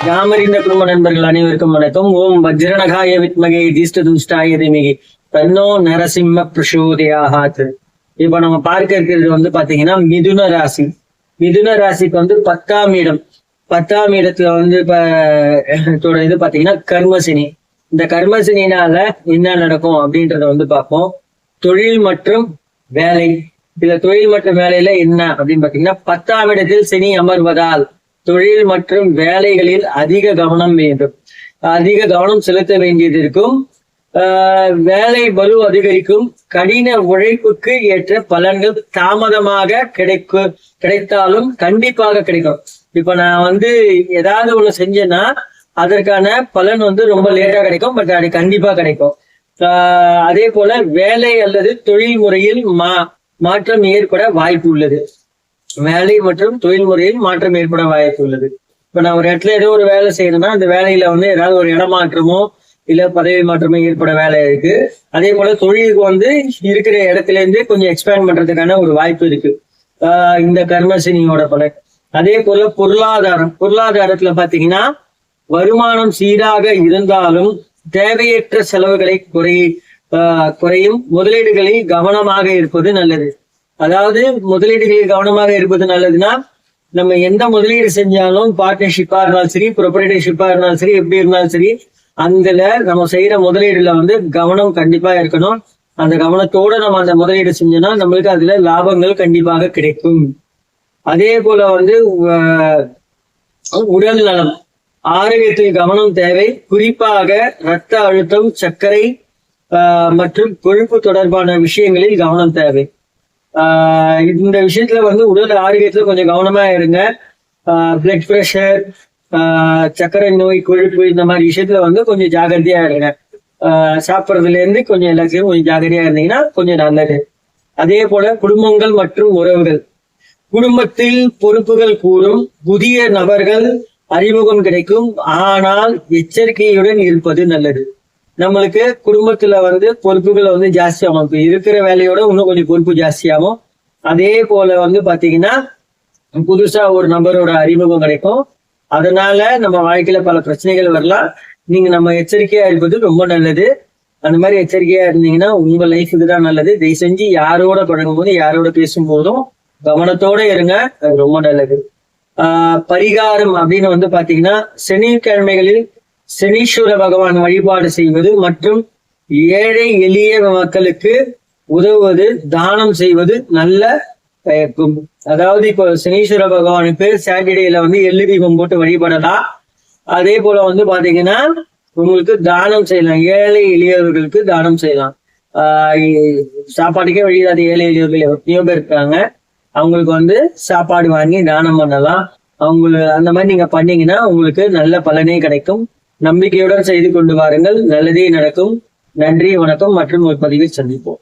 யாமறிந்த குடும்ப நண்பர்கள் அனைவருக்கும் வணக்கம். ஓம் வஜ்ரநகாய வித்மகே தீஷ்டதுஷ்டாய தீமகி தன்னோ நரசிம்ம பிரசோதயாத். இப்ப நம்ம பார்க்க இருக்கிறது வந்து பாத்தீங்கன்னா மிதுன ராசி. மிதுன ராசிக்கு வந்து 10ஆம் இடம். 10ஆம் இடத்துல வந்து இப்ப இது பாத்தீங்கன்னா கர்மசினி. இந்த கர்மசினினால என்ன நடக்கும் அப்படின்றத வந்து பார்ப்போம். தொழில் மற்றும் வேலை. இதுல தொழில் மற்றும் வேலையில என்ன அப்படின்னு பாத்தீங்கன்னா 10ஆம் இடத்தில் சனி அமர்வதால் தொழில் மற்றும் வேலைகளில் அதிக கவனம் வேண்டும். அதிக கவனம் செலுத்த வேண்டியது இருக்கும். வேலை பளு அதிகரிக்கும். கடின உழைப்புக்கு ஏற்ற பலன்கள் தாமதமாக கிடைத்தாலும் கண்டிப்பாக கிடைக்கும். இப்ப நான் வந்து ஏதாவது ஒண்ணு செஞ்சேன்னா அதற்கான பலன் வந்து ரொம்ப லேட்டா கிடைக்கும், பட் அது கண்டிப்பா கிடைக்கும். அதே போல வேலை அல்லது தொழில் முறையில் மாற்றம் ஏற்பட வாய்ப்பு உள்ளது. வேலை மற்றும் தொழில் முறையில் மாற்றம் ஏற்பட வாய்ப்பு உள்ளது. இப்ப நான் ஒரு இடத்துல ஏதோ ஒரு வேலை செய்யணும்னா அந்த வேலையில வந்து ஏதாவது ஒரு இடமாற்றமோ இல்ல பதவி மாற்றமோ ஏற்பட வேலை இருக்கு. அதே போல தொழிலுக்கு வந்து இருக்கிற இடத்துல இருந்து கொஞ்சம் எக்ஸ்பேண்ட் பண்றதுக்கான ஒரு வாய்ப்பு இருக்கு இந்த கர்மசினியோட பலன். அதே போல பொருளாதாரத்துல பாத்தீங்கன்னா வருமானம் சீராக இருந்தாலும் தேவையற்ற செலவுகளை குறையும். முதலீடுகளில் கவனமாக இருப்பது நல்லது. அதாவது முதலீடுகளில் கவனமாக இருப்பது நல்லதுன்னா, நம்ம எந்த முதலீடு செஞ்சாலும் பார்ட்னர்ஷிப்பா இருந்தாலும் சரி, ப்ரொப்ரைட்டர்ஷிப்பா இருந்தாலும் சரி, எப்படி இருந்தாலும் சரி, அதுல நம்ம செய்யற முதலீடுல வந்து கவனம் கண்டிப்பா இருக்கணும். அந்த கவனத்தோட நம்ம அந்த முதலீடு செஞ்சோம்னா நம்மளுக்கு அதுல லாபங்கள் கண்டிப்பாக கிடைக்கும். அதே போல வந்து உடல் நலம், ஆரோக்கியத்தில் கவனம் தேவை. குறிப்பாக இரத்த அழுத்தம், சர்க்கரை மற்றும் கொழுப்பு தொடர்பான விஷயங்களில் கவனம் தேவை. இந்த விஷயத்துல வந்து உடல் ஆரோக்கியத்துல கொஞ்சம் கவனமா இருங்க. பிளட் பிரஷர், சர்க்கரை நோய், கொழுப்பு இந்த மாதிரி விஷயத்துல வந்து கொஞ்சம் ஜாகிரதையா இருங்க. சாப்பிட்றதுல இருந்து கொஞ்சம் எல்லாத்தையும் கொஞ்சம் ஜாகிரதையா இருந்தீங்கன்னா கொஞ்சம் நல்லது. அதே போல குடும்பங்கள் மற்றும் உறவுகள். குடும்பத்தில் பொறுப்புகள் கூடும். புதிய நபர்கள் அறிமுகம் கிடைக்கும். ஆனால் எச்சரிக்கையுடன் இருப்பது நல்லது. நம்மளுக்கு குடும்பத்துல வந்து பொறுப்புகள் வந்து ஜாஸ்தியாகும். இப்ப இருக்கிற வேலையோட இன்னும் கொஞ்சம் பொறுப்பு ஜாஸ்தியாகும். அதே போல வந்து பாத்தீங்கன்னா புதுசா ஒரு நபரோட அறிமுகம் கிடைக்கும். அதனால நம்ம வாழ்க்கையில பல பிரச்சனைகள் வரலாம். நீங்க நம்ம எச்சரிக்கையா இருப்பது ரொம்ப நல்லது. அந்த மாதிரி எச்சரிக்கையா இருந்தீங்கன்னா உங்க லைஃபுக்கு தான் நல்லது. தயவு செஞ்சு யாரோட பழகும் போது யாரோட பேசும் போதும் கவனத்தோட இருங்க, அது ரொம்ப நல்லது. பரிகாரம் அப்படின்னு வந்து பாத்தீங்கன்னா சனிக்கிழமைகளில் சனீஸ்வர பகவான் வழிபாடு செய்வது மற்றும் ஏழை எளிய மக்களுக்கு உதவுவது, தானம் செய்வது நல்ல பயக்கும். அதாவது இப்போ சனீஸ்வர பகவானுக்கு சாட்டர்டேல வந்து எள்ளு தீபம் போட்டு வழிபடலாம். அதே போல வந்து பாத்தீங்கன்னா உங்களுக்கு தானம் செய்யலாம். ஏழை எளியவர்களுக்கு தானம் செய்யலாம். சாப்பாட்டுக்கே வழியில்லாத ஏழை எளியவர்கள் எத்தனையோ பேர் இருக்காங்க. அவங்களுக்கு வந்து சாப்பாடு வாங்கி தானம் பண்ணலாம். அந்த மாதிரி நீங்க பண்ணீங்கன்னா உங்களுக்கு நல்ல பலனே கிடைக்கும். நம்பிக்கையுடன் செய்து கொண்டு வாருங்கள், நல்லதே நடக்கும். நன்றி, வணக்கம். மற்றும் ஒரு பதிவில் சந்திப்போம்.